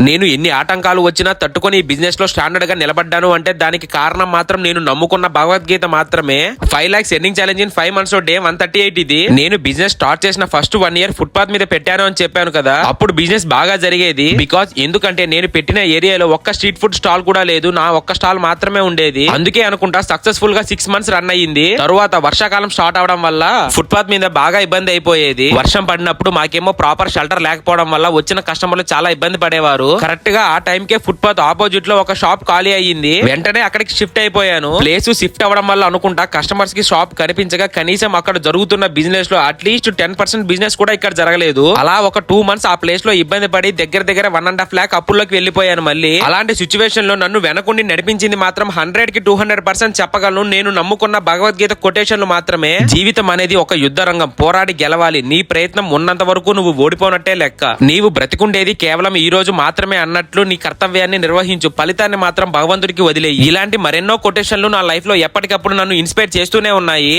నేను ఎన్ని ఆటంకాలు వచ్చినా తట్టుకొని ఈ బిజినెస్ లో స్టాండర్డ్ గా నిలబడ్డాను అంటే దానికి కారణం మాత్రం నేను నమ్ముకున్న భగవద్గీత మాత్రమే. 5 lakhs earning challenge in 5 months day 138 ఇది. నేను బిజినెస్ స్టార్ట్ చేసిన ఫస్ట్ 1 year ఫుట్పాత్ మీద పెట్టాను అని చెప్పాను కదా, అప్పుడు బిజినెస్ బాగా జరిగేది. బికాజ్ ఎందుకంటే నేను పెట్టిన ఏరియాలో ఒక్క స్ట్రీట్ ఫుడ్ స్టాల్ కూడా లేదు, నా ఒక్క స్టాల్ మాత్రమే ఉండేది. అందుకే అనుకుంటా సక్సెస్ఫుల్ గా 6 months రన్ అయ్యింది. తరువాత వర్షాకాలం స్టార్ట్ అవడం వల్ల ఫుట్పాత్ మీద బాగా ఇబ్బంది అయిపోయేది. వర్షం పడినప్పుడు మాకేమో ప్రాపర్ షెల్టర్ లేకపోవడం వల్ల వచ్చిన కస్టమర్లు చాలా ఇబ్బంది పడేవారు. కరెక్ట్ గా ఆ టైం కే ఫుట్పాత్ ఆపోజిట్ లో ఒక షాప్ ఖాళీ అయ్యింది. వెంటనే అక్కడికి షిఫ్ట్ అయిపోయాను. ప్లేస్ షిఫ్ట్ అవ్వడం వల్ల అనుకుంటా కస్టమర్స్ కి షాప్ కనిపించగా కనీసం అక్కడ జరుగుతున్న బిజినెస్ లో అట్లీస్ట్ 10% బిజినెస్ కూడా ఇక్కడ జరగలేదు. అలా ఒక 2 months ఆ ప్లేస్ లో ఇబ్బంది పడి దగ్గర 1.5 lakh అప్పుల్లోకి వెళ్లిపోయాను. మళ్ళీ అలాంటి సిచ్యువేషన్ లో నన్ను వెనకుండి నడిపించింది మాత్రం 100 కి 200% చెప్పగలను. నేను నమ్ముకున్న భగవద్గీత కొటేషన్లు మాత్రమే. జీవితం అనేది ఒక యుద్ధ రంగం, పోరాడి గెలవాలి. నీ ప్రయత్నం ఉన్నంత వరకు నువ్వు ఓడిపోనట్టే లెక్క. నీవు బ్రతికుండేది కేవలం ఈ రోజు మాత్రమే అన్నట్లు నీ కర్తవ్యాన్ని నిర్వహించు, ఫలితాన్ని మాత్రం భగవంతుడికి వదిలేయి. ఇలాంటి మరెన్నో కొటేషన్లు నా లైఫ్ లో ఎప్పటికప్పుడు నన్ను ఇన్స్పైర్ చేస్తూనే ఉన్నాయి.